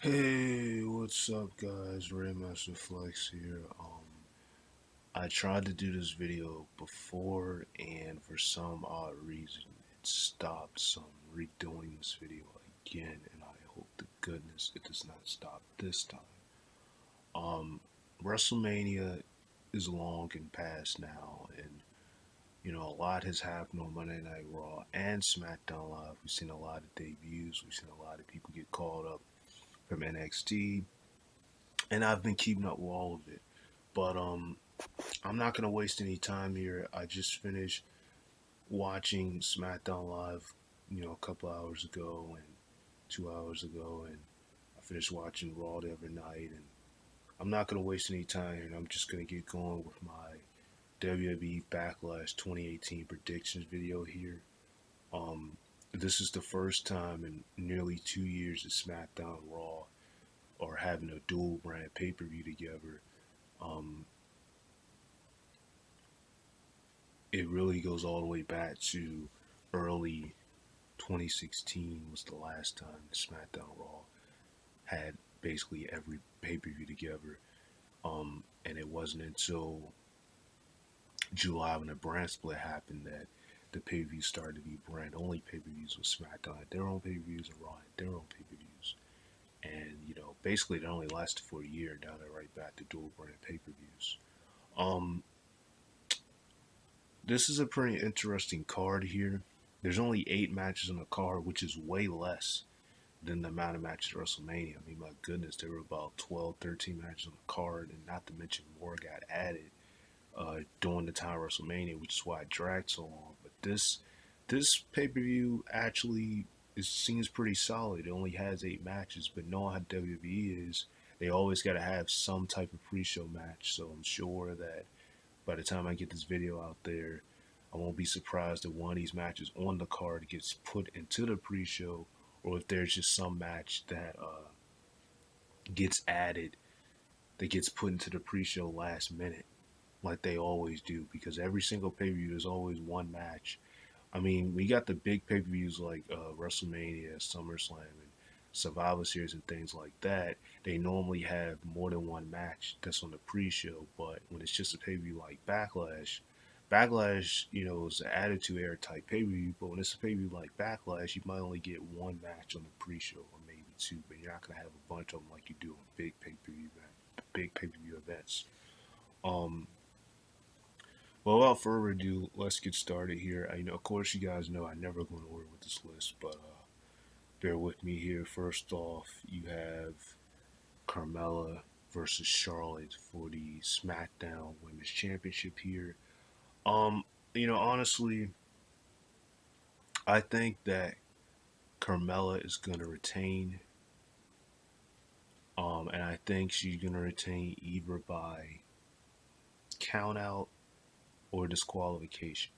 Hey, what's up, guys? Raymaster Flex here. I tried to do this video before, and for some odd reason, it stopped. So I'm redoing this video again, and I hope to goodness it does not stop this time. Um, WrestleMania is long and past now, and a lot has happened on Monday Night Raw and SmackDown Live. We've seen a lot of debuts. We've seen a lot of people get called up from NXT, and I've been keeping up with all of it. But I'm not gonna waste any time here. I just finished watching SmackDown Live, a couple hours ago and 2 hours ago, and I finished watching Raw the other night. And I'm not gonna waste any time here. And I'm just gonna get going with my WWE Backlash 2018 predictions video here. Um, this is the first time in nearly 2 years that SmackDown and Raw are having a dual brand pay per view together. Um, it really goes all the way back to early 2016 was the last time SmackDown Raw had basically every pay-per-view together. And it wasn't until July when the brand split happened that the pay-per-view started to be brand only pay-per-views with SmackDown had their own pay-per-views and Raw had their own pay-per-views. And basically it only lasted for a year. Now they're right back to dual brand pay-per-views. Um, This is a pretty interesting card here. There's only 8 matches on the card, which is way less than the amount of matches at WrestleMania. I mean, my goodness, there were about 12, 13 matches on the card, and not to mention more got added during the time of WrestleMania, which is why it dragged so long. But this pay per view actually seems pretty solid. It only has 8 matches, but knowing how WWE is, they always got to have some type of pre-show match. So I'm sure that by the time I get this video out there, I won't be surprised that one of these matches on the card gets put into the pre-show, or if there's just some match that gets added that gets put into the pre-show last minute, like they always do. Because every single pay-per-view there's always one match. I mean, we got the big pay-per-views like WrestleMania, SummerSlam, and Survivor Series and things like that. They normally have more than one match that's on the pre-show, but when it's just a pay-per-view like Backlash, is an Attitude Era type pay-per-view, but when it's a pay-per-view like Backlash, you might only get one match on the pre-show or maybe two, but you're not gonna have a bunch of them like you do on big pay-per-view events. Um, well, without further ado, let's get started here. Of course, you guys know I never go in order with this list, but bear with me here. First off, you have Carmella versus Charlotte for the SmackDown Women's Championship here. Um, honestly, I think that Carmella is gonna retain. And I think she's gonna retain either by count out or disqualification.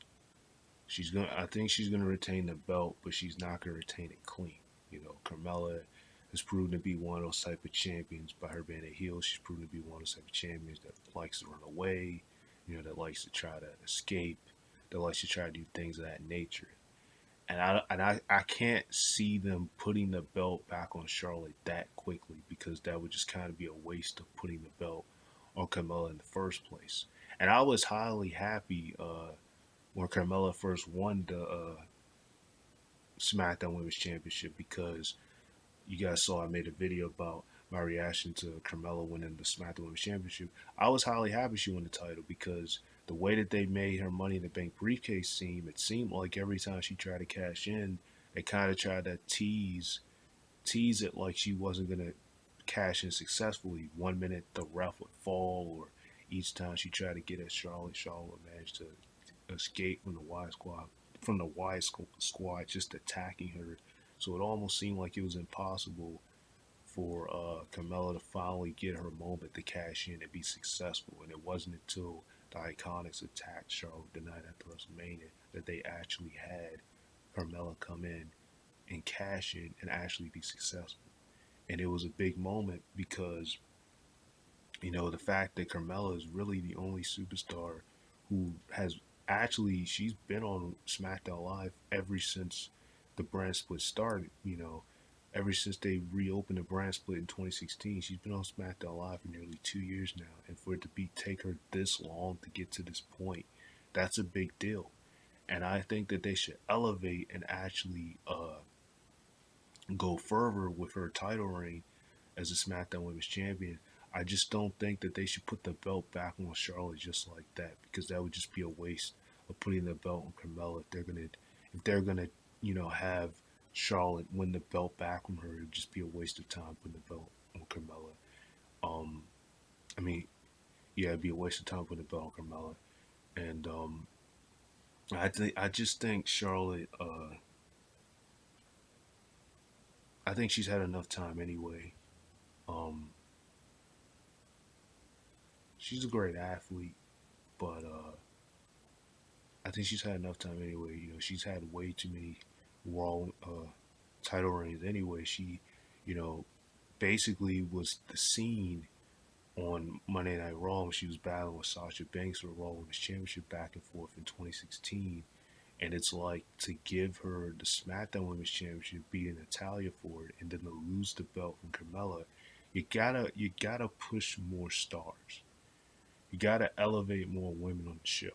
I think she's gonna retain the belt, but she's not gonna retain it clean. Carmella has proven to be one of those type of champions by her being a heel. She's proven to be one of those type of champions that likes to run away, that likes to try to escape, that likes to try to do things of that nature. And I can't see them putting the belt back on Charlotte that quickly, because that would just kind of be a waste of putting the belt on Carmella in the first place. And I was highly happy when Carmella first won the SmackDown Women's Championship, because you guys saw I made a video about my reaction to Carmella winning the SmackDown Women's Championship. I was highly happy she won the title, because the way that they made her Money in the Bank briefcase it seemed like every time she tried to cash in, they kind of tried to tease it like she wasn't gonna cash in successfully. One minute the ref would fall, or each time she tried to get at Charlotte managed to escape from the Y squad just attacking her. So it almost seemed like it was impossible for Carmella to finally get her moment to cash in and be successful. And it wasn't until the Iconics attacked Charlotte the night after WrestleMania that they actually had Carmella come in and cash in and actually be successful. And it was a big moment because, the fact that Carmella is really the only superstar who has she's been on SmackDown Live ever since the brand split started. ever since they reopened the brand split in 2016. She's been on SmackDown Live for nearly 2 years now, and for it to be take her this long to get to this point, that's a big deal. And I think that they should elevate and actually go further with her title reign as a SmackDown Women's Champion. I just don't think that they should put the belt back on Charlotte just like that, because that would just be a waste of putting the belt on Carmella. If they're gonna have Charlotte win the belt back from her, it would just be a waste of time putting the belt on Carmella. Um, I mean, yeah, it'd be a waste of time putting the belt on Carmella. And I just think Charlotte. I think she's had enough time anyway. Um, she's a great athlete, but I think she's had enough time anyway. She's had way too many Raw title reigns anyway. She, you know, basically was the scene on Monday Night Raw when she was battling with Sasha Banks for the Raw Women's Championship back and forth in 2016. And it's like to give her the SmackDown Women's Championship, beating Natalia for it, and then to lose the belt from Carmella. You gotta push more stars. You gotta elevate more women on the show.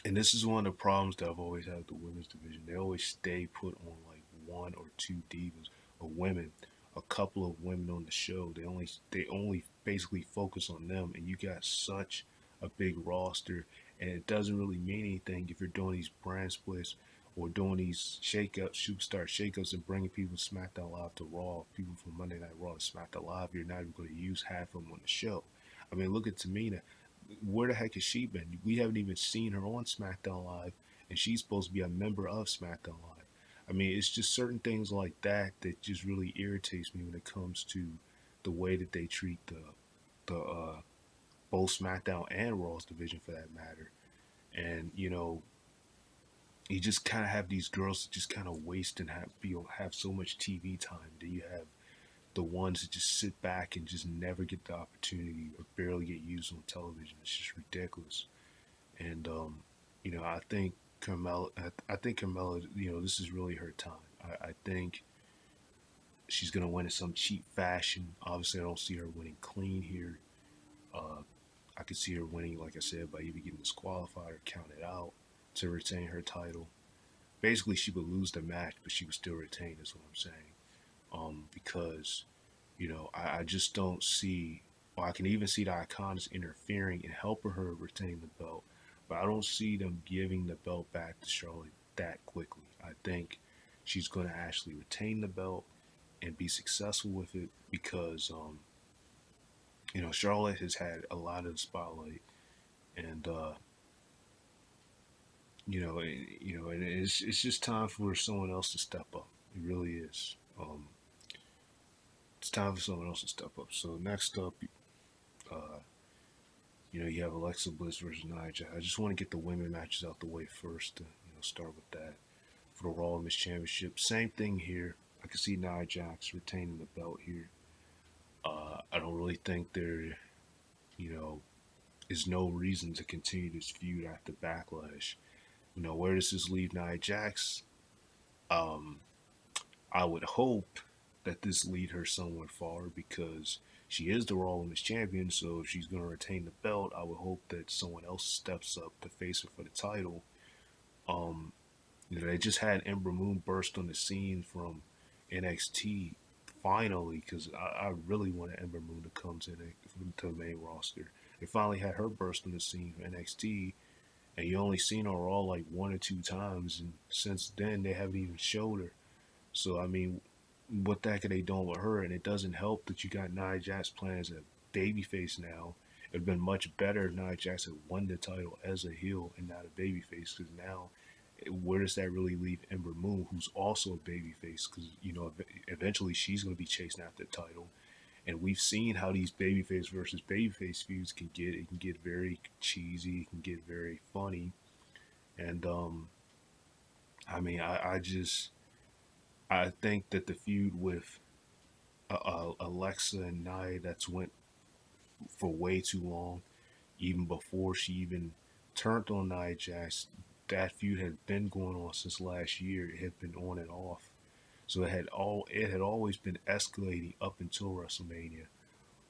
And this is one of the problems that I've always had with the women's division. They always stay put on like one or two divas or women, a couple of women on the show. They only basically focus on them, and you got such a big roster, and it doesn't really mean anything if you're doing these brand splits or doing these shakeups, superstar shakeups, and bringing people from SmackDown Live to Raw, people from Monday Night Raw to SmackDown Live. You're not even going to use half of them on the show. I mean, look at Tamina. Where the heck has she been? We haven't even seen her on SmackDown Live, and she's supposed to be a member of SmackDown Live. I mean, it's just certain things like that that just really irritates me when it comes to the way that they treat the both SmackDown and Raw's division for that matter. And you just kind of have these girls that just kind of waste and have so much TV time. That you have the ones that just sit back and just never get the opportunity or barely get used on television. It's just ridiculous. And I think Carmella, this is really her time. I think she's gonna win in some cheap fashion. Obviously, I don't see her winning clean here. Uh, I could see her winning, like I said, by either getting disqualified or counted out to retain her title. Basically, she would lose the match, but she would still retain. Is what I'm saying. Because I just don't see, or I can even see the Iconics interfering and helping her retain the belt, but I don't see them giving the belt back to Charlotte that quickly. I think she's going to actually retain the belt and be successful with it because, Charlotte has had a lot of the spotlight, and and it's just time for someone else to step up. It really is. It's time for someone else to step up. So next up, uh, you have Alexa Bliss versus Nia Jax. I just want to get the women matches out the way first. To, start with that for the Raw Women's Championship. Same thing here. I can see Nia Jax retaining the belt here. I don't really think there, you know, is no reason to continue this feud after Backlash. Where does this leave Nia Jax? Um, I would hope that this lead her somewhere far because she is the Raw Women's Champion. So if she's going to retain the belt, I would hope that someone else steps up to face her for the title. Um, they just had Ember Moon burst on the scene from NXT finally because I really wanted Ember Moon to come to the main roster. They finally had her burst on the scene for NXT, and you only seen her all like one or two times, and since then they haven't even showed her. So I mean, what the heck are they doing with her? And it doesn't help that you got Nia Jax playing as a babyface now. It'd been much better if Nia Jax had won the title as a heel and not a babyface. Because now, where does that really leave Ember Moon, who's also a babyface? Because eventually she's going to be chasing after the title. And we've seen how these babyface versus babyface feuds can get. It can get very cheesy. It can get very funny. And I mean, I think that the feud with Alexa and Nia that's went for way too long, even before she even turned on Nia Jax. That feud had been going on since last year. It had been on and off. So it had always been escalating up until WrestleMania.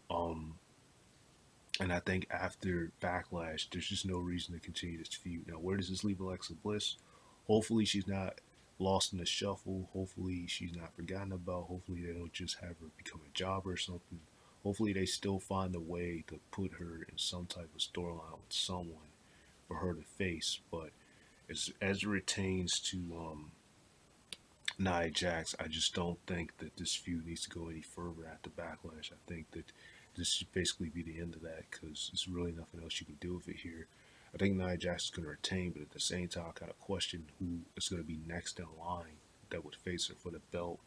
Um, and I think after Backlash, there's just no reason to continue this feud. Now, where does this leave Alexa Bliss? Hopefully, she's not lost in the shuffle. Hopefully, she's not forgotten about. Hopefully, they don't just have her become a jobber or something. Hopefully, they still find a way to put her in some type of storyline with someone for her to face. But as it pertains to Nia Jax, I just don't think that this feud needs to go any further after Backlash. I think that this should basically be the end of that because there's really nothing else you can do with it here. I think Nia Jax is going to retain, but at the same time, I kind of question who is going to be next in line that would face her for the belt.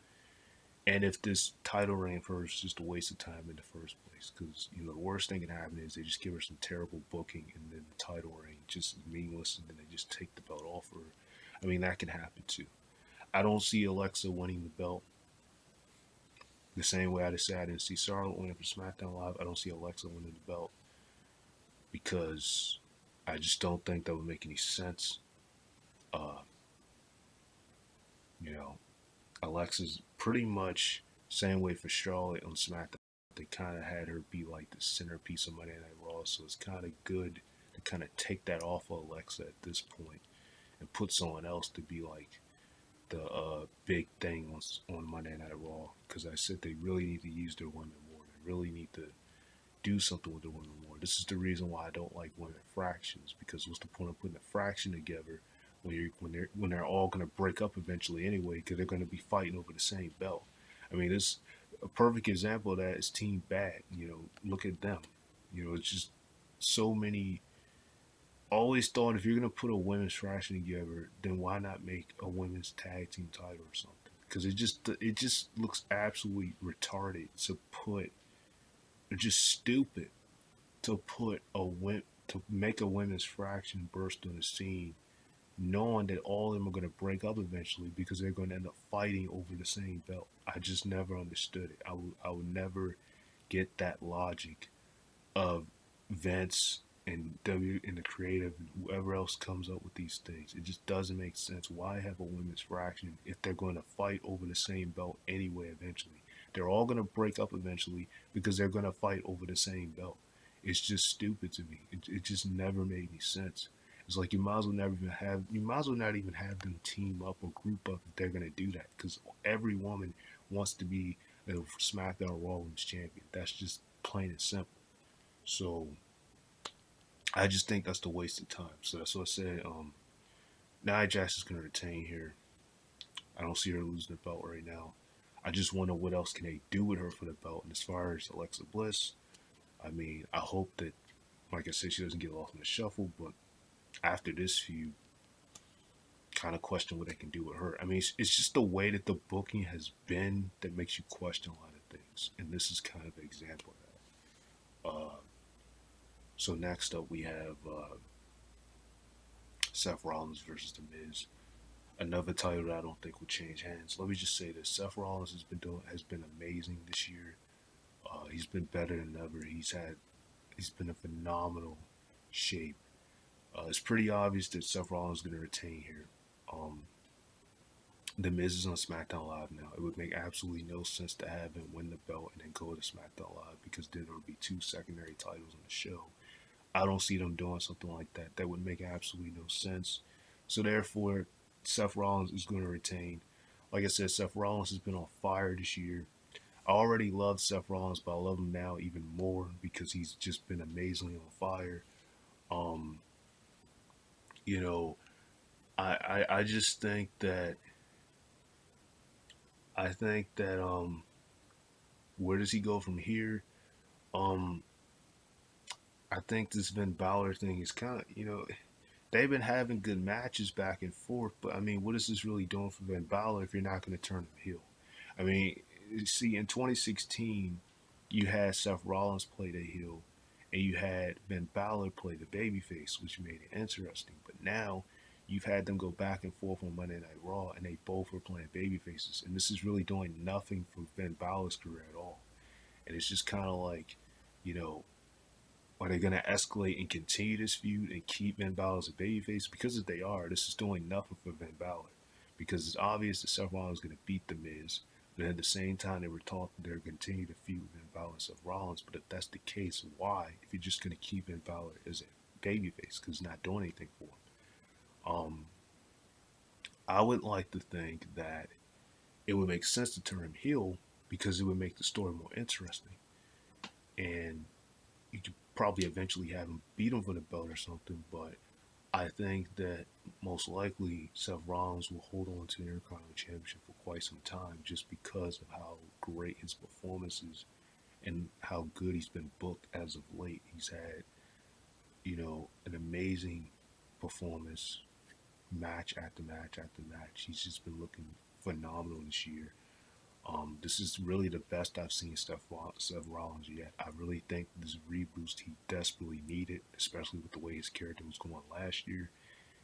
And if this title reign for her is just a waste of time in the first place, because the worst thing that can happen is they just give her some terrible booking, and then the title reign just is meaningless, and then they just take the belt off her. I mean, that can happen too. I don't see Alexa winning the belt the same way I just said I didn't see Charlotte winning for SmackDown Live. I don't see Alexa winning the belt because I just don't think that would make any sense. Uh, you know, Alexa's pretty much same way for Charlotte on SmackDown. They kind of had her be like the centerpiece of Monday Night Raw, so it's kind of good to kind of take that off of Alexa at this point and put someone else to be like the big thing on Monday Night Raw, because I said they really need to use their women more. They really need to do something with the women more. This is the reason why I don't like women fractions, because what's the point of putting a fraction together when they're all going to break up eventually anyway, because they're going to be fighting over the same belt. I mean, this a perfect example of that is Team Bad. Look at them. It's just so many. Always thought if you're gonna put a women's fraction together, then why not make a women's tag team title or something? Because it just looks absolutely retarded to put, just stupid to put to make a women's fraction burst on the scene, knowing that all of them are going to break up eventually because they're going to end up fighting over the same belt. I just never understood it. I would never get that logic of Vince and the creative and whoever else comes up with these things. It just doesn't make sense. Why have a women's fraction if they're going to fight over the same belt anyway eventually? They're all going to break up eventually because they're going to fight over the same belt. It's just stupid to me. It just never made any sense. It's like you might as well not even have them team up or group up if they're going to do that, because every woman wants to be a SmackDown Raw Women's Champion. That's just plain and simple. So I just think that's the waste of time. So that's what I said. Nia Jax is going to retain here. I don't see her losing the belt right now. I just wonder what else can they do with her for the belt. And as far as Alexa Bliss, I mean, I hope that, like I said, she doesn't get lost in the shuffle. But after this feud, kind of question what they can do with her. I mean, it's just the way that the booking has been that makes you question a lot of things. And this is kind of an example of that. So next up, we have Seth Rollins versus The Miz. Another title that I don't think will change hands. Let me just say this: Seth Rollins has been amazing this year. He's been better than ever. He's been in phenomenal shape. It's pretty obvious that Seth Rollins is going to retain here. Um, the Miz is on SmackDown Live now. It would make absolutely no sense to have him win the belt and then go to SmackDown Live, because then there would be two secondary titles on the show. I don't see them doing something like that. That would make absolutely no sense. So therefore, Seth Rollins is going to retain. Like I said, Seth Rollins has been on fire this year. I already loved Seth Rollins, but I love him now even more because he's just been amazingly on fire. Um, you know, I just think that where does he go from here? Um, I think this Finn Balor thing is kind of, they've been having good matches back and forth, but I mean, what is this really doing for Finn Balor if you're not going to turn him heel? I mean, you see, in 2016, you had Seth Rollins play the heel, and you had Finn Balor play the babyface, which made it interesting. But now, you've had them go back and forth on Monday Night Raw, and they both were playing babyfaces, and this is really doing nothing for Finn Balor's career at all. And it's just kind of like, you know, are they going to escalate and continue this feud and keep Finn Balor as a babyface? Because if they are, this is doing nothing for Finn Balor. because it's obvious that Seth Rollins is going to beat The Miz. But at the same time, they were talking they're going to continue to feud with Finn Balor and Seth Rollins. But if that's the case, why? If you're just going to keep Finn Balor as a babyface because he's not doing anything for him. I would like to think that it would make sense to turn him heel because it would make the story more interesting. And you could probably eventually have him beat him for the belt or something, but I think that most likely Seth Rollins will hold on to the Intercontinental Championship for quite some time just because of how great his performance is and how good he's been booked as of late. He's had, an amazing performance match after match after match. He's just been looking phenomenal this year. This is really the best I've seen Seth Rollins yet. I really think this reboost he desperately needed, especially with the way his character was going last year.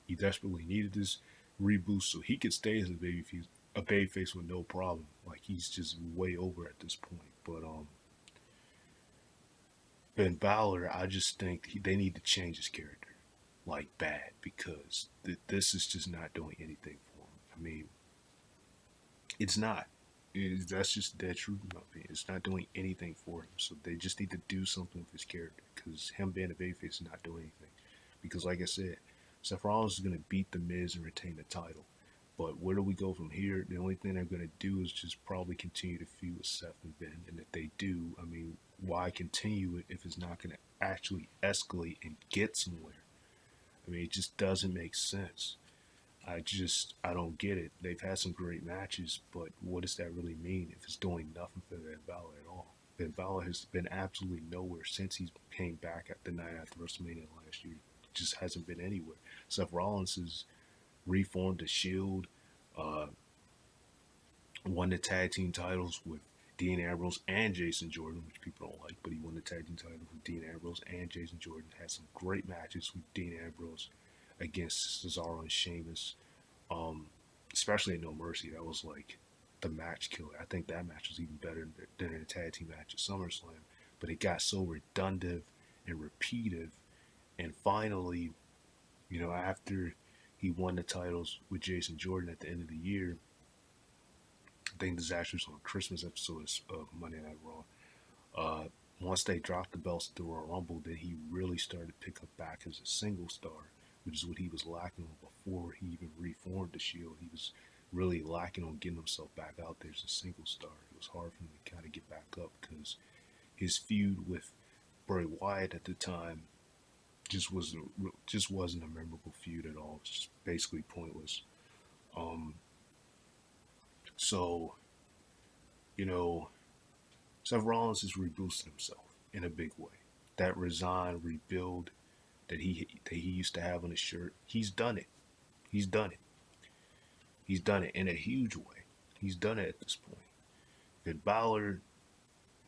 He desperately needed this reboost so he could stay as a babyface with no problem. Like he's just way over at this point. But Ben Balor, I just think they need to change his character like bad because this is just not doing anything for him. I mean, it's not. That's just dead truth in my opinion. It's not doing anything for him. So they just need to do something with his character because him being a babyface is not doing anything. Because like I said, Seth Rollins is going to beat The Miz and retain the title. But where do we go from here? The only thing they're going to do is just probably continue to feud with Seth and Ben. And if they do, I mean, why continue it if it's not going to actually escalate and get somewhere? I mean, it just doesn't make sense. I don't get it. They've had some great matches, but what does that really mean if it's doing nothing for Finn Balor at all? Finn Balor has been absolutely nowhere since he came back at the night after WrestleMania last year. Just hasn't been anywhere. Seth Rollins has reformed the Shield, uh, won the tag team titles with Dean Ambrose and Jason Jordan, which people don't like, but he won the tag team titles with Dean Ambrose and Jason Jordan. Had some great matches with Dean Ambrose against Cesaro and Sheamus, um, especially in No Mercy. That was like the match killer. I think that match was even better than the tag team match at SummerSlam, but it got so redundant and repetitive. And finally, after he won the titles with Jason Jordan at the end of the year, I think this actually was on a Christmas episode of Monday Night Raw. Once they dropped the belts at the Royal Rumble, then he really started to pick up back as a single star, which is what he was lacking on before he even reformed the Shield. He was really lacking on getting himself back out there as a single star. It was hard for him to kind of get back up because his feud with Bray Wyatt at the time just wasn't a memorable feud at all. It's just basically pointless. Um, so you know, Seth Rollins has reboosted himself in a big way. That resign, rebuild that he used to have on his shirt, he's done it. He's done it. He's done it in a huge way. He's done it at this point. Finn Balor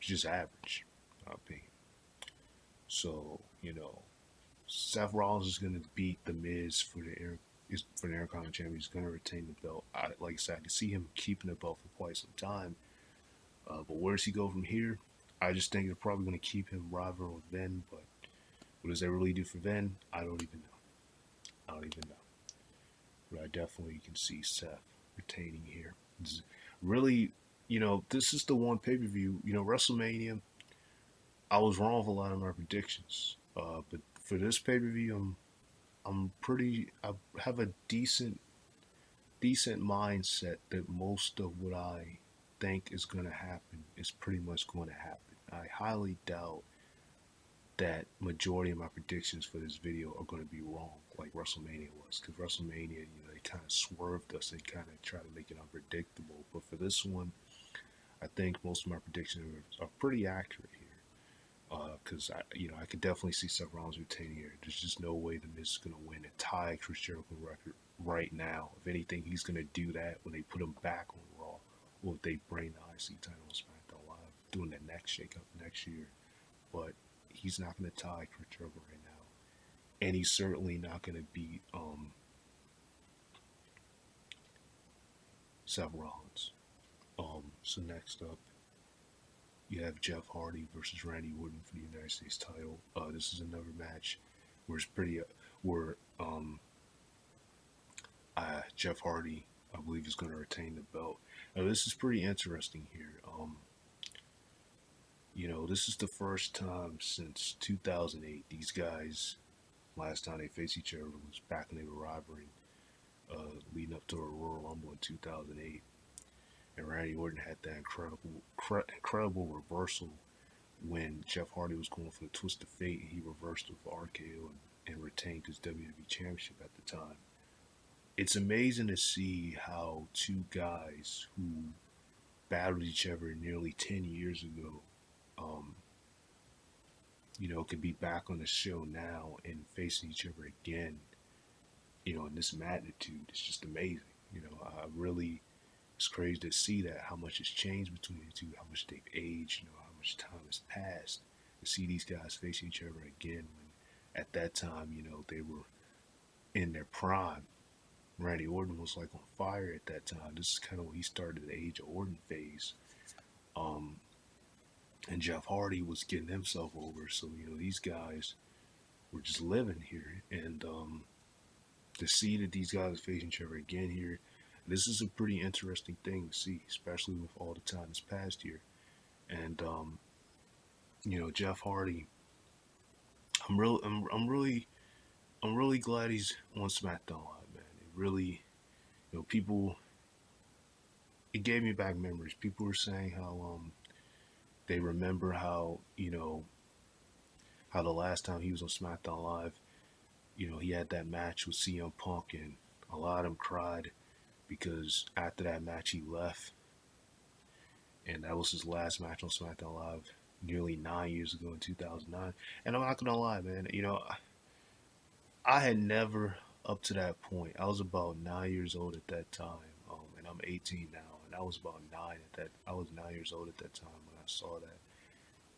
is just average, in my opinion. So Seth Rollins is going to beat The Miz for the Intercontinental Champion. He's going to retain the belt. Like I said, I can see him keeping the belt for quite some time. But where does he go from here? I just think they're probably going to keep him rivaling with Vin. But what does that really do for Vin? I don't even know. I don't even know. But I definitely can see Seth retaining here. Really, this is the one pay per view. WrestleMania. I was wrong with a lot of my predictions. But for this pay per view, I'm pretty. I have a decent mindset that most of what I think is going to happen is pretty much going to happen. I highly doubt that majority of my predictions for this video are going to be wrong, like WrestleMania was, because WrestleMania, they kind of swerved us. They kind of try to make it unpredictable. But for this one, I think most of my predictions are pretty accurate here. Because I could definitely see Seth Rollins retaining here. There's just no way the Miz is going to win and tie Chris Jericho record right now. If anything, he's going to do that when they put him back on Raw, or if they bring the IC title on SmackDown Live, doing the next shakeup next year. But he's not going to tie Chris Jericho right now, and he's certainly not going to beat Seth Rollins. So next up, you have Jeff Hardy versus Randy Orton for the United States title. This is another match where it's pretty, where Jeff Hardy I believe he's going to retain the belt. Now, this is pretty interesting here. This is the first time since 2008 these guys, last time they faced each other was back when they were rivaling, leading up to a Royal Rumble in 2008. And Randy Orton had that incredible reversal when Jeff Hardy was going for the twist of fate, and he reversed with RKO and retained his WWE Championship at the time. It's amazing to see how two guys who battled each other nearly 10 years ago, um, could be back on the show now and facing each other again, in this magnitude. It's just amazing. I really, it's crazy to see that, how much has changed between the two, how much they've aged, how much time has passed. To see these guys facing each other again when at that time, they were in their prime. Randy Orton was like on fire at that time. This is kind of when he started the Age of Orton phase. Um, and Jeff Hardy was getting himself over. So, these guys were just living here. And to see that these guys are facing each other again here, this is a pretty interesting thing to see, especially with all the time that's passed here. And Jeff Hardy, I'm really glad he's on SmackDown Live, man. It really, people, it gave me back memories. People were saying how they remember how the last time he was on SmackDown Live, he had that match with CM Punk, and a lot of them cried because after that match he left, and that was his last match on SmackDown Live nearly 9 years ago in 2009. And I'm not gonna lie, man, I had never, up to that point, I was about 9 years old at that time, and I'm 18 now, and I was about I was 9 years old at that time when I saw that,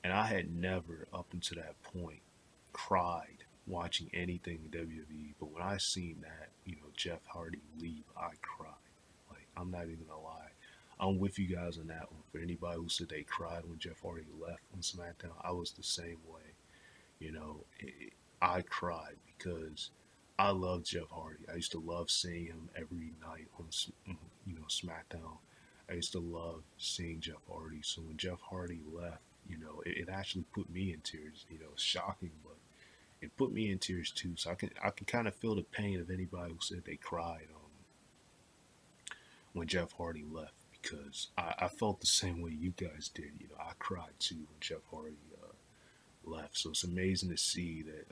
and I had never, up until that point, cried watching anything in WWE. But when I seen that, Jeff Hardy leave, I cried. Like, I'm not even gonna lie. I'm with you guys on that one. For anybody who said they cried when Jeff Hardy left on SmackDown, I was the same way. You know, it, I cried because I love Jeff Hardy. I used to love seeing him every night on, SmackDown. I used to love seeing Jeff Hardy. So when Jeff Hardy left, it actually put me in tears. It's shocking, but it put me in tears too. So I can kind of feel the pain of anybody who said they cried when Jeff Hardy left, because I felt the same way you guys did. I cried too when Jeff Hardy left. So it's amazing to see that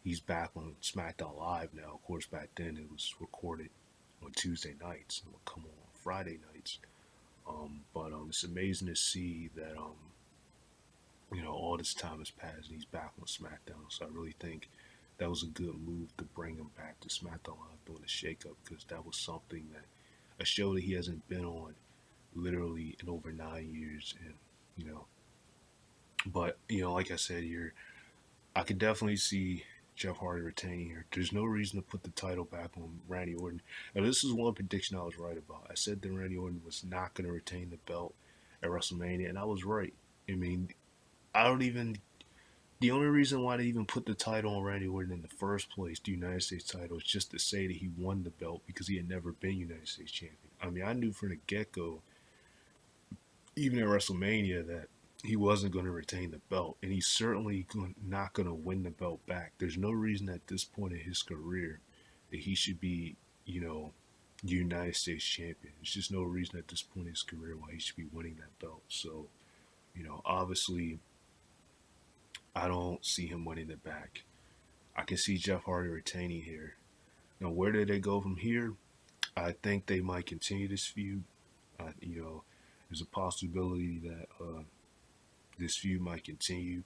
he's back on SmackDown Live now. Of course, back then it was recorded on Tuesday nights and would come on Friday nights. But it's amazing to see that all this time has passed and he's back on SmackDown. So I really think that was a good move to bring him back to SmackDown Live doing a shakeup, because that was something that, a show that he hasn't been on literally in over 9 years. And but like I said here, I could definitely see Jeff Hardy retaining here. There's no reason to put the title back on Randy Orton. Now, this is one prediction I was right about. I said that Randy Orton was not going to retain the belt at WrestleMania, and I was right. I mean, I don't even. The only reason why they even put the title on Randy Orton in the first place, the United States title, is just to say that he won the belt because he had never been United States champion. I mean, I knew from the get go, even at WrestleMania, that he wasn't going to retain the belt, and he's certainly not going to win the belt back. There's no reason at this point in his career that he should be, United States champion. There's just no reason at this point in his career why he should be winning that belt. So, obviously, I don't see him winning it back. I can see Jeff Hardy retaining here. Now, where do they go from here? I think they might continue this feud. There's a possibility that this feud might continue,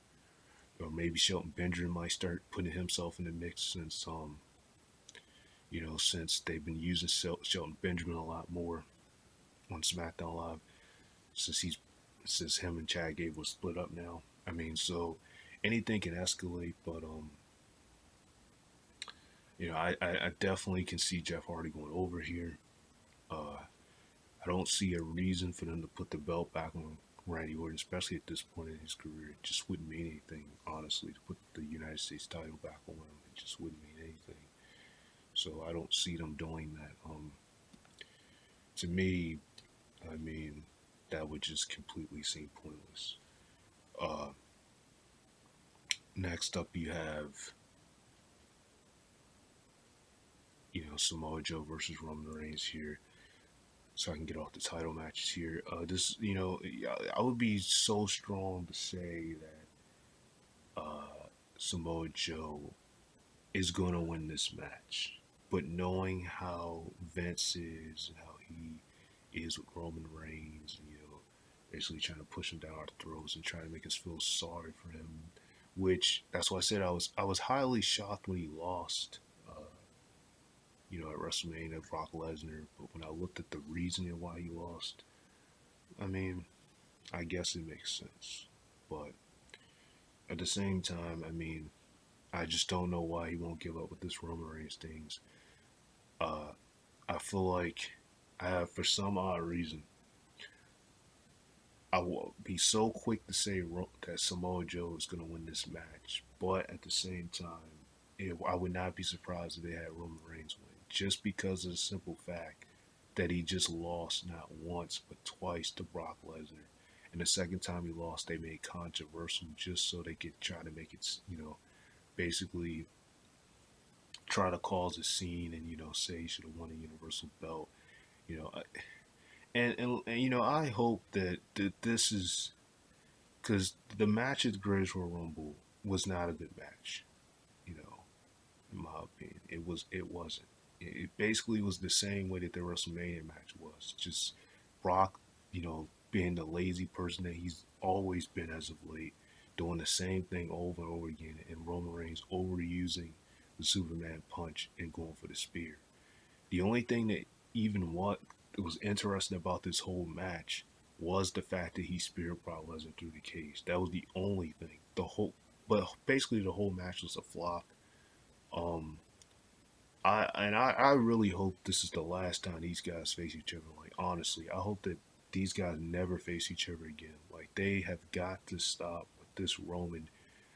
or maybe Shelton Benjamin might start putting himself in the mix, since they've been using Shelton Benjamin a lot more on SmackDown Live since him and Chad Gable split up now. I mean, so anything can escalate, but I definitely can see Jeff Hardy going over here. I don't see a reason for them to put the belt back on Randy Orton, especially at this point in his career. It just wouldn't mean anything, honestly, to put the United States title back on him. It just wouldn't mean anything. So I don't see them doing that. To me, I mean, that would just completely seem pointless. Uh, Next up, you have, Samoa Joe versus Roman Reigns here. So I can get off the title matches here. I would be so strong to say that Samoa Joe is going to win this match. But knowing how Vince is and how he is with Roman Reigns, basically trying to push him down our throats and trying to make us feel sorry for him, which that's why I said I was highly shocked when he lost, at WrestleMania, Brock Lesnar. But when I looked at the reasoning why he lost, I mean, I guess it makes sense. But at the same time, I mean, I just don't know why he won't give up with this Roman Reigns things. Uh, I feel like for some odd reason, I will be so quick to say that Samoa Joe is going to win this match, but at the same time, I would not be surprised if they had Roman Reigns win, just because of the simple fact that he just lost not once but twice to Brock Lesnar, and the second time he lost, they made controversial just so they could try to make it, basically try to cause a scene and say he should have won a Universal Belt, you know, and I hope that this is because the match at the Greatest Royal Rumble was not a good match. You know, in my opinion, it wasn't. It basically was the same way that the WrestleMania match was. Just Brock, being the lazy person that he's always been as of late, doing the same thing over and over again, and Roman Reigns overusing the Superman punch and going for the spear. The only thing that even what was interesting about this whole match was the fact that he speared Brock Lesnar through the cage. That was the only thing. But basically the whole match was a flop. Um, I really hope this is the last time these guys face each other. Like honestly, I hope that these guys never face each other again. Like they have got to stop with this Roman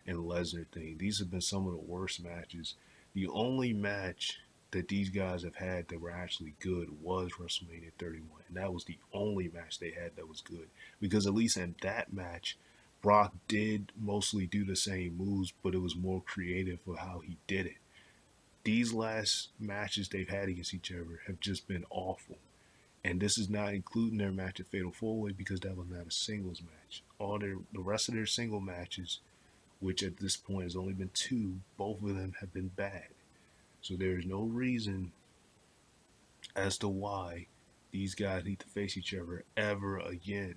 and Lesnar thing. These have been some of the worst matches. The only match that these guys have had that were actually good was WrestleMania 31, and that was the only match they had that was good. Because at least in that match, Brock did mostly do the same moves, but it was more creative for how he did it. These last matches they've had against each other have just been awful. And this is not including their match at Fatal 4-Way because that was not a singles match. The rest of their single matches, which at this point has only been two, both of them have been bad. So there is no reason as to why these guys need to face each other ever again.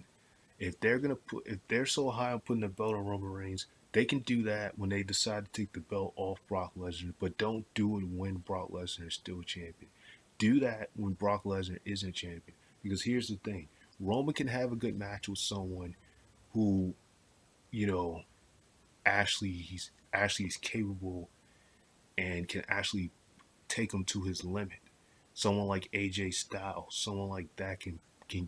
If they're so high on putting the belt on Roman Reigns, they can do that when they decide to take the belt off Brock Lesnar, but don't do it when Brock Lesnar is still champion. Do that when Brock Lesnar isn't champion. Because here's the thing: Roman can have a good match with someone who, you know, actually is capable and can actually take him to his limit. Someone like AJ Styles, someone like that can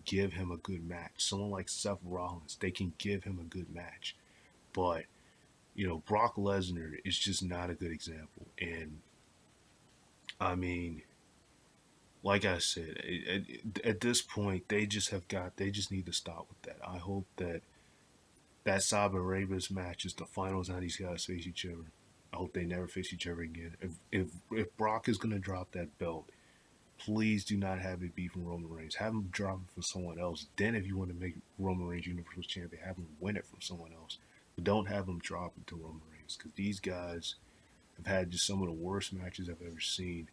give him a good match. Someone like Seth Rollins, they can give him a good match. But Brock Lesnar is just not a good example. And I mean, like I said, at this point, they just need to stop with that. I hope that Saudi Arabia's match is the final time these guys face each other. I hope they never face each other again. If Brock is gonna drop that belt, please do not have it be from Roman Reigns. Have him drop it from someone else. Then, if you want to make Roman Reigns Universal Champion, have him win it from someone else. But don't have him drop it to Roman Reigns because these guys have had just some of the worst matches I've ever seen.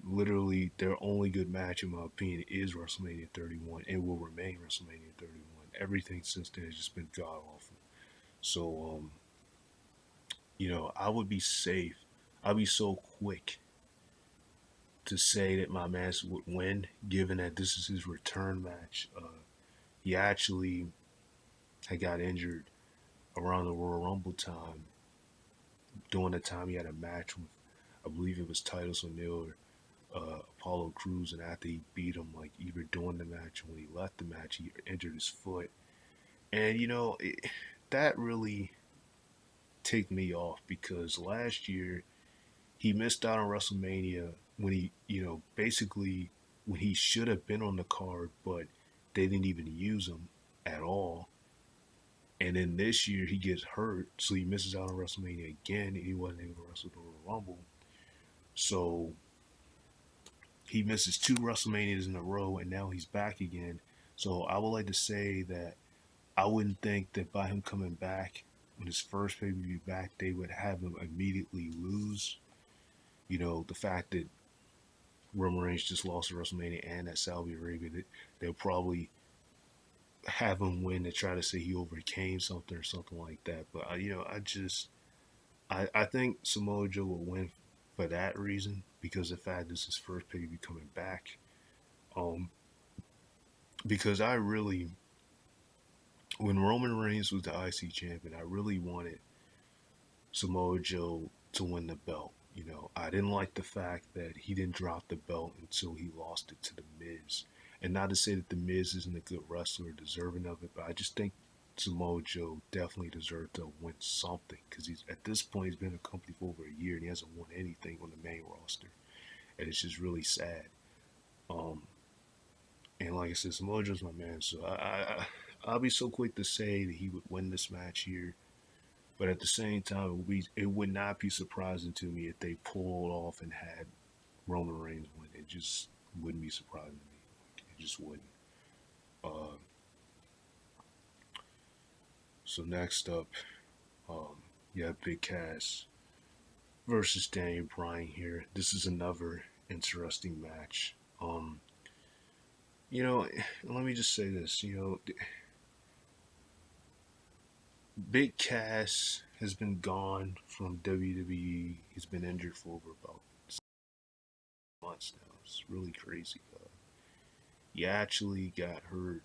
Literally, their only good match, in my opinion, is WrestleMania 31 and will remain WrestleMania 31. Everything since then has just been god awful. So, I would be safe. I'd be so quick to say that my man would win, given that this is his return match. He actually had got injured around the Royal Rumble time. During the time he had a match with, I believe it was Titus O'Neil or Apollo Crews, and after he beat him, like either during the match or when he left the match, he injured his foot. And that really ticked me off because last year he missed out on WrestleMania when he, basically when he should have been on the card, but they didn't even use him at all. And then this year he gets hurt, so he misses out on WrestleMania again. And he wasn't able to wrestle the Royal Rumble, so he misses two WrestleManias in a row, and now he's back again. So I would like to say that I wouldn't think that by him coming back on his first pay per view back, they would have him immediately lose. The fact that Roman Reigns just lost at WrestleMania and at Saudi Arabia, they'll probably have him win to try to say he overcame something or something like that. But I think Samoa Joe will win for that reason because the fact this is his first pay per view coming back. Um, because I really, when Roman Reigns was the IC champion, I really wanted Samoa Joe to win the belt. I didn't like the fact that he didn't drop the belt until he lost it to The Miz. And not to say that The Miz isn't a good wrestler, deserving of it, but I just think Samoa Joe definitely deserved to win something because he's at this point he's been in the company for over a year and he hasn't won anything on the main roster, and it's just really sad. Um, and like I said, Samoa Joe's my man, so I'll be so quick to say that he would win this match here. But at the same time, it would not be surprising to me if they pulled off and had Roman Reigns win. It just wouldn't be surprising to me. It just wouldn't. Uh, so next up, um, you have Big Cass versus Daniel Bryan here. This is another interesting match. You know, let me just say this. Big Cass has been gone from WWE. He's been injured for over about months now. It's really crazy. He actually got hurt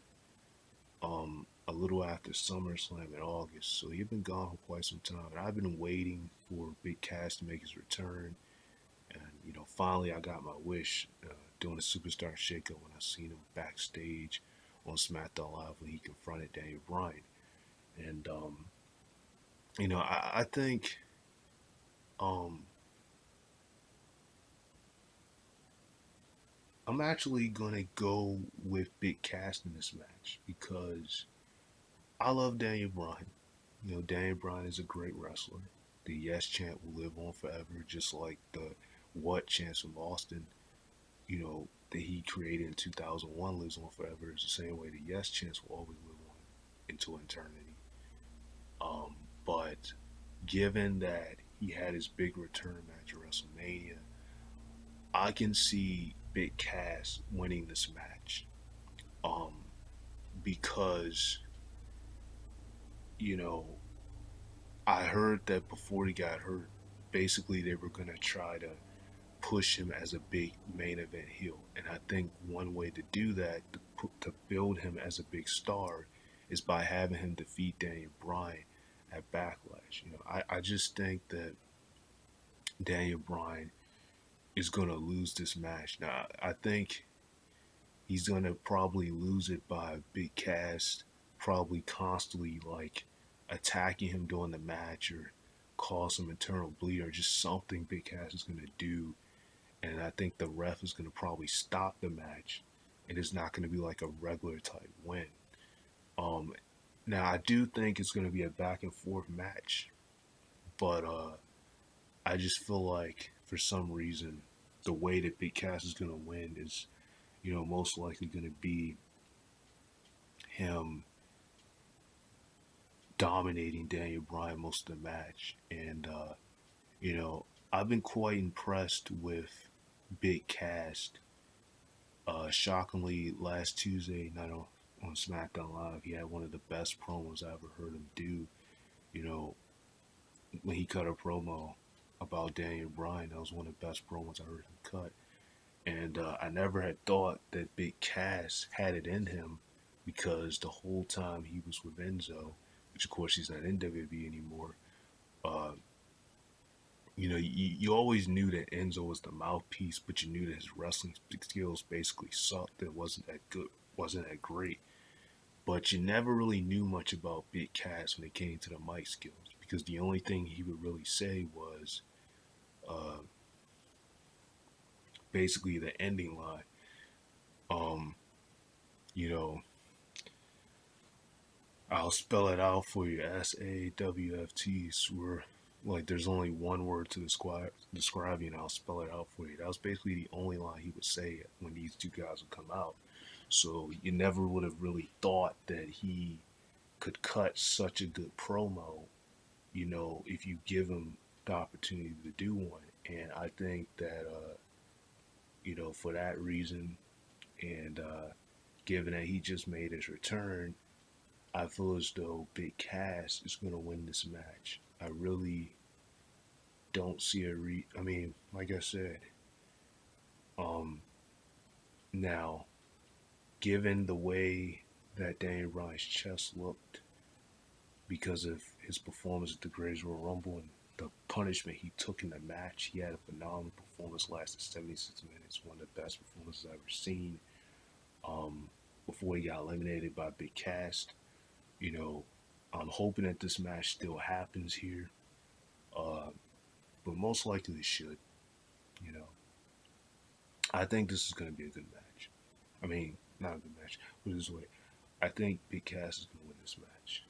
a little after SummerSlam in August, so he'd been gone for quite some time. And I've been waiting for Big Cass to make his return, and finally I got my wish doing the Superstar Shakeup when I seen him backstage on SmackDown Live when he confronted Daniel Bryan. And I think um, I'm actually gonna go with Big Cass in this match because I love Daniel Bryan. Daniel Bryan is a great wrestler. The Yes chant will live on forever, just like the What chant from Austin, that he created in 2001 lives on forever. It's the same way the Yes chants will always live on into eternity. Um, but given that he had his big return match at WrestleMania, I can see Big Cass winning this match. Um, because, you know, I heard that before he got hurt, basically they were going to try to push him as a big main event heel. And I think one way to do that, to build him as a big star, is by having him defeat Daniel Bryan at Backlash. I just think that Daniel Bryan is going to lose this match. Now, I think he's going to probably lose it by Big Cass probably constantly like attacking him during the match or cause some internal bleed or just something Big Cass is going to do. And I think the ref is going to probably stop the match. And it's not going to be like a regular type win. Um, Now, I do think it's going to be a back and forth match. But I just feel like for some reason, the way that Big Cass is going to win is, most likely going to be him dominating Daniel Bryan most of the match. And, you know, I've been quite impressed with Big Cass. Shockingly, last Tuesday night on SmackDown Live, he had one of the best promos I ever heard him do. You know, when he cut a promo about Daniel Bryan, that was one of the best promos I heard him cut. And I never had thought that Big Cass had it in him because the whole time he was with Enzo, which of course he's not in WWE anymore, uh, you always knew that Enzo was the mouthpiece, but you knew that his wrestling skills basically sucked. It wasn't that good, wasn't that great. But you never really knew much about Big Cass when it came to the mic skills because the only thing he would really say was uh, basically the ending line. Um, you know, I'll spell it out for you. SAWFT. Where like there's only one word to describe you, and I'll spell it out for you. That was basically the only line he would say when these two guys would come out. So you never would have really thought that he could cut such a good promo, if you give him the opportunity to do one. And I think that, for that reason, and given that he just made his return, I feel as though Big Cass is going to win this match. I really don't see I mean, like I said, um, now, given the way that Daniel Bryan's chest looked because of his performance at the Greatest Royal Rumble and the punishment he took in the match, he had a phenomenal performance, lasted 76 minutes, one of the best performances I've ever seen. Um, Before he got eliminated by Big Cass, you know, I'm hoping that this match still happens here, uh, but most likely it should. You know, I think this is going to be a good match. I mean, not a good match. Put it this way, I think Big Cass is going to win this match.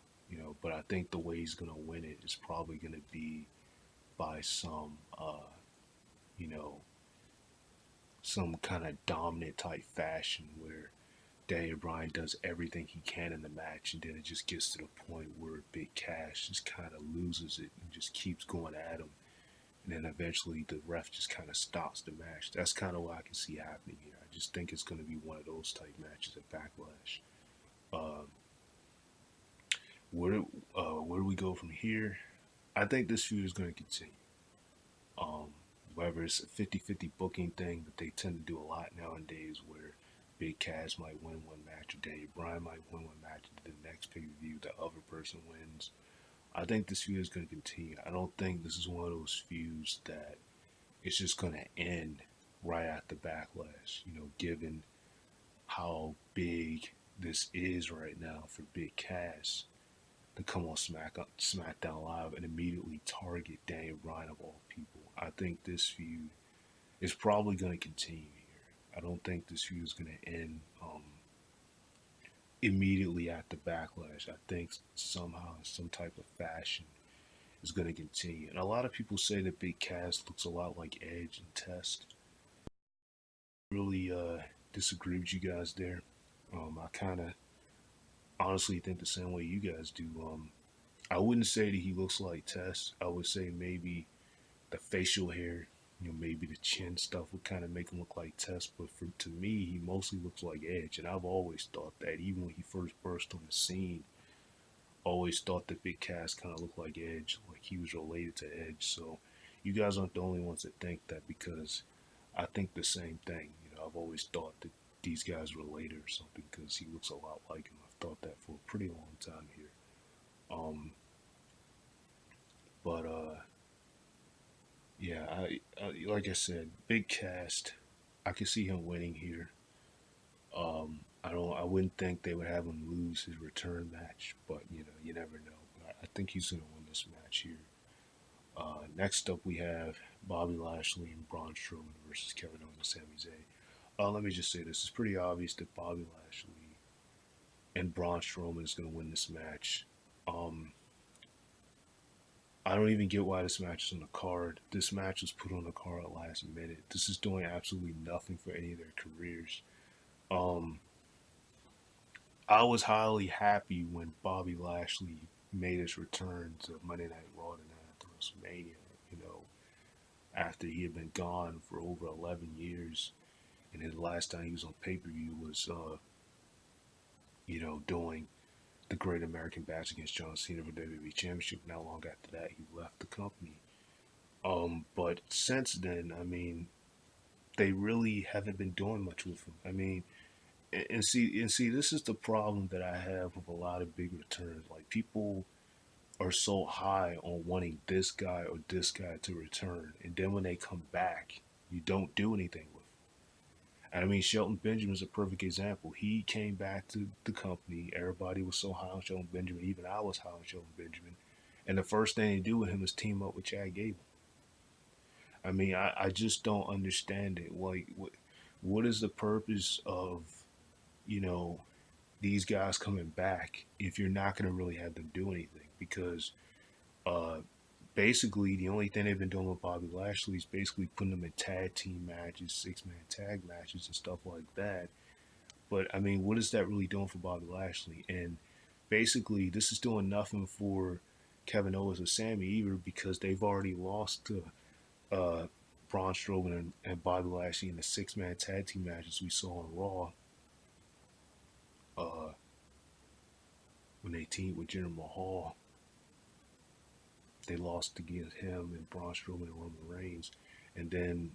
But I think the way he's going to win it is probably going to be by you know, some kind of dominant type fashion where Daniel Bryan does everything he can in the match, and then it just gets to the point where Big Cass just kind of loses it and just keeps going at him, and then eventually the ref just kind of stops the match. That's kind of what I can see happening here. I just think it's going to be one of those type matches at Backlash. Uh, where do we go from here? I think this feud is going to continue. Um, Whether it's a 50-50 booking thing that they tend to do a lot nowadays, where Big Cass might win one match, or Dave Bryan might win one match, and the next pay per view the other person wins. I think this feud is going to continue. I don't think this is one of those feuds that it's just going to end right after Backlash. Given how big this is right now for Big Cass to come on SmackDown Live and immediately target Daniel Bryan of all people. I think this feud is probably going to continue here. I don't think this feud is going to end immediately after Backlash. I think somehow, in some type of fashion, is going to continue. And a lot of people say that Big Cass looks a lot like Edge and Test. Really disagree with you guys there. I kind of honestly think the same way you guys do. I wouldn't say that he looks like Test. I would say maybe the facial hair, maybe the chin stuff would kind of make him look like Test. But to me, he mostly looks like Edge, and I've always thought that. Even when he first burst on the scene, always thought that Big Cass kind of looked like Edge, like he was related to Edge. So you guys aren't the only ones that think that, because I think the same thing. I've always thought that these guys were related or something because he looks a lot like him. I've thought that for a pretty long time here. Um, but yeah, like I said, Big Cast. I could see him winning here. I wouldn't think they would have him lose his return match, but you never know. But I think he's gonna win this match here. Next up, we have Bobby Lashley and Braun Strowman versus Kevin Owens and Sami Zayn. Let me just say this: it's pretty obvious that Bobby Lashley and Braun Strowman is gonna win this match. Um, I don't even get why this match is on the card. This match was put on the card at last minute. This is doing absolutely nothing for any of their careers. Um, I was highly happy when Bobby Lashley made his return to Monday Night Raw and after WrestleMania. You know, after he had been gone for over 11 years, and his last time he was on pay per view was, doing the Great American Bash against John Cena for WWE Championship. Not long after that, he left the company. But since then, I mean, they really haven't been doing much with him. I mean, and see, this is the problem that I have with a lot of big returns. Like, people are so high on wanting this guy or this guy to return, and then when they come back, you don't do anything with them. And I mean, Shelton Benjamin is a perfect example. He came back to the company. Everybody was so high on Shelton Benjamin. Even I was high on Shelton Benjamin. And the first thing they do with him is team up with Chad Gable. I mean, I just don't understand it. Like, What is the purpose of, you know, these guys coming back if you're not going to really have them do anything? Because uh, basically, the only thing they've been doing with Bobby Lashley is basically putting them in tag team matches, 6-man tag matches, and stuff like that. But I mean, what is that really doing for Bobby Lashley? And basically, this is doing nothing for Kevin Owens or Sammy either because they've already lost to uh, Braun Strowman and Bobby Lashley in the 6-man tag team matches we saw on Raw uh, when they teamed with Jinder Mahal. They lost against him and Braun Strowman and Roman Reigns, and then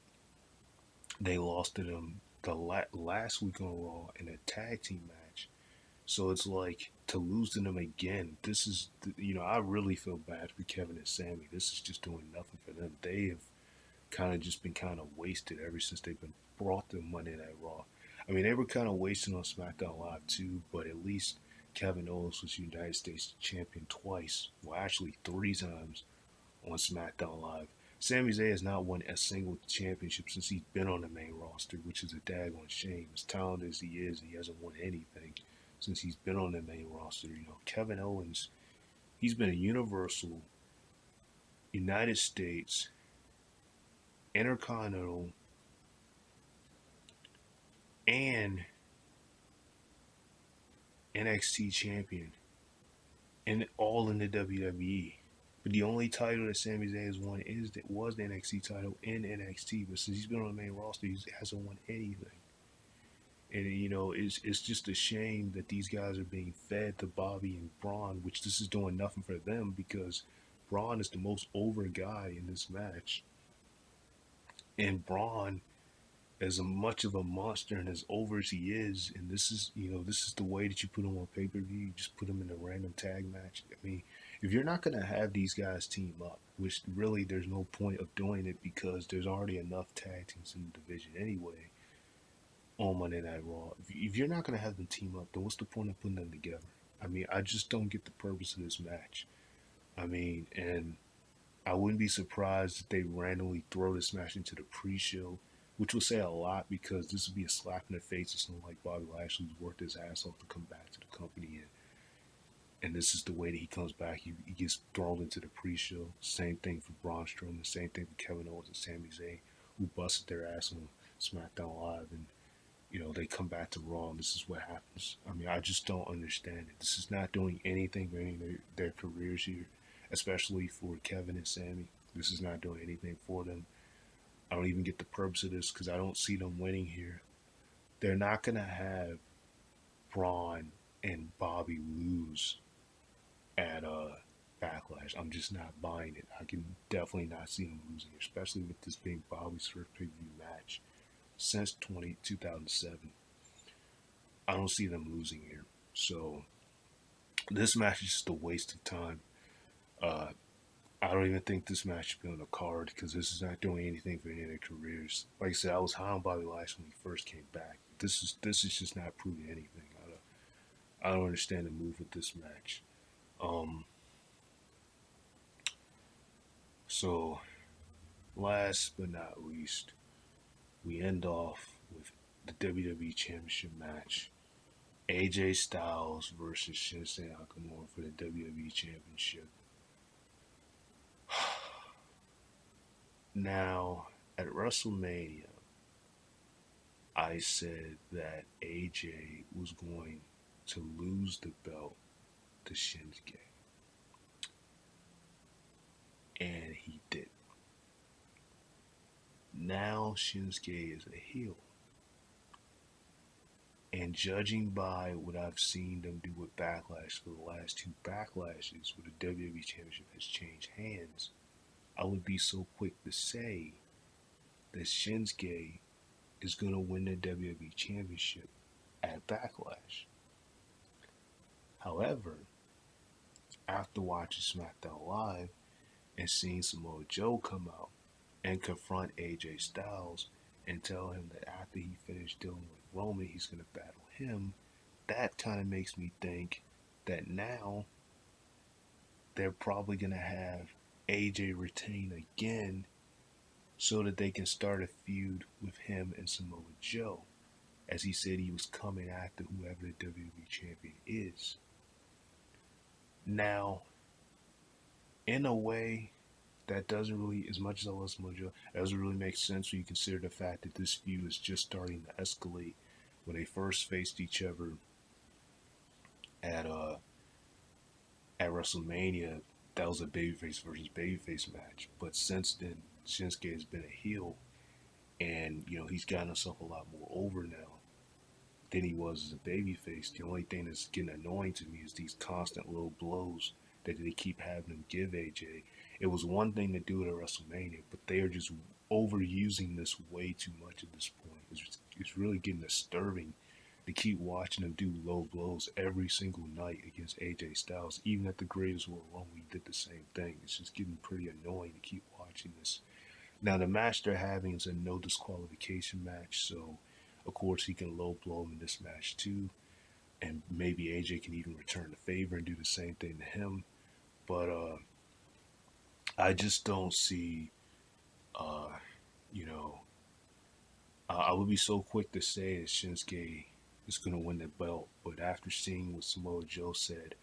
they lost to them the last week on Raw in a tag team match. So it's like to lose to them again. This is, I really feel bad for Kevin and Sammy. This is just doing nothing for them. They have kind of just been kind of wasted ever since they've been brought to Monday Night Raw. I mean, they were kind of wasting on SmackDown Live too, but at least Kevin Owens was United States champion twice. Well, actually three times on SmackDown Live. Sami Zayn has not won a single championship since he's been on the main roster, which is a daggone shame. As talented as he is, he hasn't won anything since he's been on the main roster. Kevin Owens, he's been a Universal, United States, Intercontinental, and NXT champion, and all in the WWE. But the only title that Sami Zayn has won was the NXT title in NXT. But since he's been on the main roster, he hasn't won anything. And it's just a shame that these guys are being fed to Bobby and Braun, which this is doing nothing for them because Braun is the most over guy in this match, and Braun, as much of a monster and as over as he is, and this is the way that you put him on pay per view. You just put him in a random tag match. I mean, if you're not gonna have these guys team up, which really there's no point of doing it because there's already enough tag teams in the division anyway on Monday Night Raw. If you're not gonna have them team up, then what's the point of putting them together? I mean, I just don't get the purpose of this match. I mean, and I wouldn't be surprised if they randomly throw this match into the pre-show, which will say a lot because this would be a slap in the face of someone like Bobby Lashley who's worked his ass off to come back to the company, and this is the way that he comes back. He gets thrown into the pre-show. Same thing for Braun Strowman. Same thing for Kevin Owens and Sami Zayn, who busted their ass on SmackDown Live, and they come back to Raw, and this is what happens. I mean, I just don't understand it. This is not doing anything for any of their careers here, especially for Kevin and Sammy. This is not doing anything for them. I don't even get the purpose of this because I don't see them winning here. They're not going to have Braun and Bobby lose at Backlash. I'm just not buying it. I can definitely not see them losing, especially with this being Bobby's first pay-per-view match since 2007. I don't see them losing here. So this match is just a waste of time. Uh, I don't even think this match should be on the card because this is not doing anything for any of their careers. Like I said, I was high on Bobby Lashley when he first came back. This is just not proving anything. I don't understand the move with this match. Um, so last but not least, we end off with the WWE Championship match. AJ Styles versus Shinsuke Nakamura for the WWE Championship. Now, at WrestleMania, I said that AJ was going to lose the belt to Shinsuke. And he did. Now Shinsuke is a heel. And judging by what I've seen them do with Backlash for the last two Backlashes, where the WWE Championship has changed hands, I would be so quick to say that Shinsuke is going to win the WWE Championship at Backlash. However, after watching SmackDown Live and seeing Samoa Joe come out and confront AJ Styles and tell him that after he finished dealing with Roman, he's going to battle him, that kind of makes me think that now they're probably going to have AJ retain again so that they can start a feud with him and Samoa Joe, as he said he was coming after whoever the WWE champion is. Now, in a way, that doesn't really, as much as I love Samoa Joe, that doesn't really make sense when you consider the fact that this feud is just starting to escalate. When they first faced each other at at WrestleMania, that was a babyface versus babyface match. But since then, Shinsuke has been a heel, and he's gotten himself a lot more over now than he was as a babyface. The only thing that's getting annoying to me is these constant little blows that they keep having him give AJ. It was one thing to do it at WrestleMania, but they are just overusing this way too much at this point. It's really getting disturbing to keep watching him do low blows every single night against AJ Styles. Even at the Greatest War One, we did the same thing. It's just getting pretty annoying to keep watching this. Now, the match they're having is a no disqualification match, so of course he can low blow him in this match too, and maybe AJ can even return the favor and do the same thing to him. But I just don't see, uh, you know, I would be so quick to say that Shinsuke is going to win the belt, but after seeing what Samoa Joe said,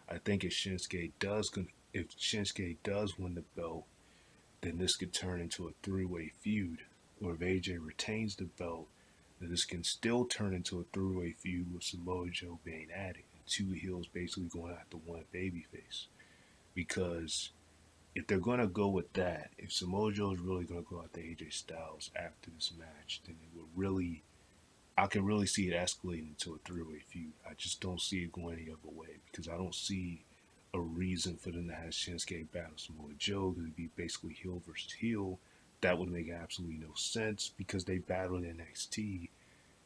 I think if Shinsuke does win the belt, then this could turn into a three-way feud. Or if AJ retains the belt, then this can still turn into a three-way feud with Samoa Joe being added, and two heels basically going after one babyface. Because if they're gonna go with that, if Samoa Joe is really gonna go after AJ Styles after this match, then it would really, I can really see it escalating into a three-way feud. I just don't see it going any other way because I don't see a reason for them to have Shinsuke battle Samoa Joe because it'd be basically heel versus heel. That would make absolutely no sense because they battled in NXT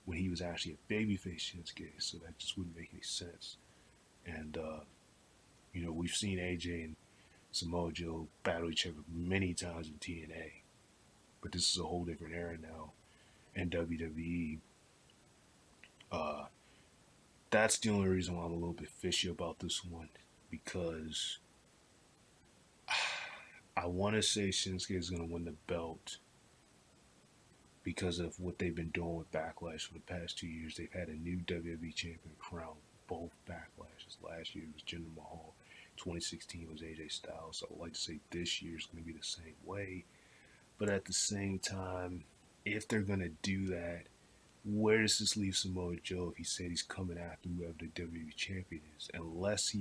when he was actually a babyface Shinsuke, so that just wouldn't make any sense. And we've seen AJ and Samoa Joe battle each other many times in TNA, but this is a whole different era now in WWE. Uh, that's the only reason why I'm a little bit fishy about this one because I want to say Shinsuke is going to win the belt because of what they've been doing with Backlash for the past 2 years. They've had a new WWE champion crown both Backlashes. Last year was Jinder Mahal. 2016 was AJ Styles. So I would like to say this year is going to be the same way. But at the same time, if they're going to do that, where does this leave Samoa Joe if he said he's coming after whoever the WWE champion is? Unless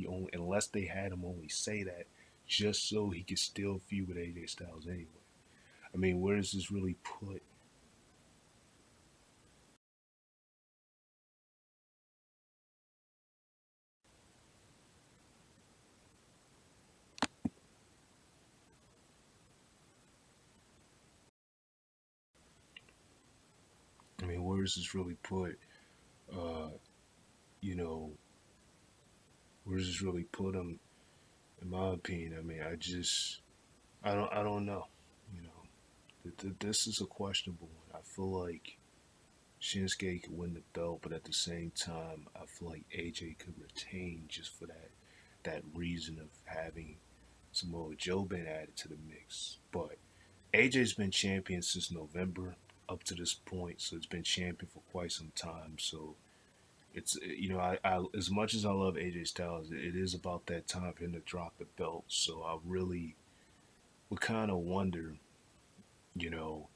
they had him only say that just so he could still feud with AJ Styles anyway. I mean, where does this really put? I mean, where does this really put? Uh, you know, where does this really put him? In my opinion, I mean, I don't know. You know, this is a questionable one. I feel like Shinsuke could win the belt, but at the same time, I feel like AJ could retain just for that reason of having Samoa Joe been added to the mix. But AJ's been champion since November up to this point, so it's been champion for quite some time. So it's I as much as I love AJ Styles, it is about that time for him to drop the belt. So I really would kind of wonder, you know,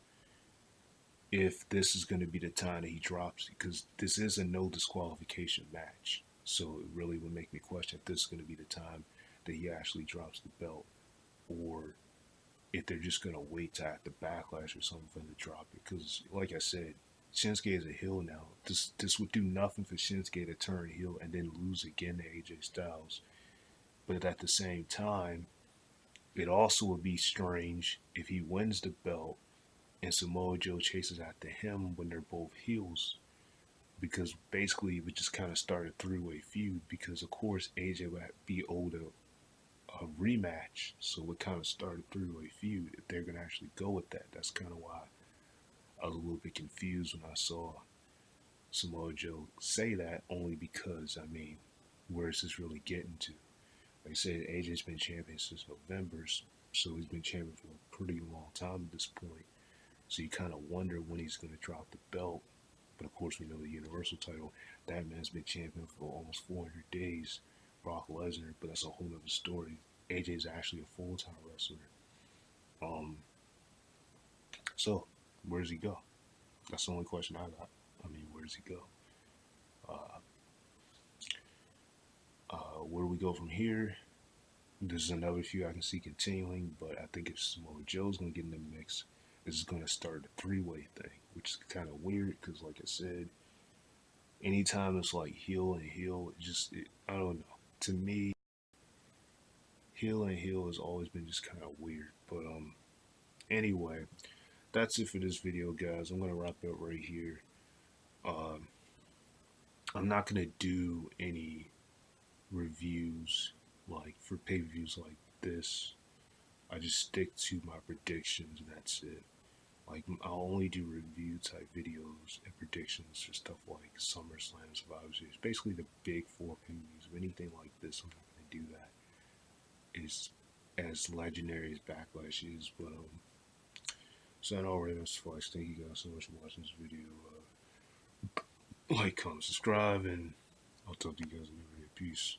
if this is going to be the time that he drops it, because this is a no disqualification match. So it really would make me question if this is going to be the time that he actually drops the belt, or if they're just going to wait to after Backlash or something for him to drop it. Because, like I said, Shinsuke is a heel now. This would do nothing for Shinsuke to turn heel and then lose again to AJ Styles. But at the same time, it also would be strange if he wins the belt and Samoa Joe chases after him when they're both heels. Because basically it would just kind of start a three-way feud because of course AJ would be owed a rematch. So it would kind of start a three-way feud if they're going to actually go with that. That's kind of why I was a little bit confused when I saw Samoa Joe say that, only because, I mean, where is this really getting to? Like I said, AJ's been champion since November, so he's been champion for a pretty long time at this point. So you kind of wonder when he's going to drop the belt. But of course, we know the Universal title. That man's been champion for almost 400 days. Brock Lesnar, but that's a whole other story. AJ's actually a full-time wrestler. Um, so where does he go? That's the only question I got. I mean, where does he go? Uh, where do we go from here? This is another feud I can see continuing, but I think if Samoa Joe's going to get in the mix, this is going to start a three-way thing, which is kind of weird because, like I said, anytime it's like heel and heel, I don't know. To me, heel and heel has always been just kind of weird. But anyway, that's it for this video, guys. I'm gonna wrap it up right here. Um, I'm not gonna do any reviews like for pay-per-views like this. I just stick to my predictions and that's it. Like I'll only do review type videos and predictions for stuff like SummerSlam, Survivor Series, basically the big four pay-per-views. Anything like this, I'm not gonna do that. Is as legendary as Backlash is, but so that already, Mr. Flex. Thank you guys so much for watching this video. Like, comment, subscribe, and I'll talk to you guys later. Peace.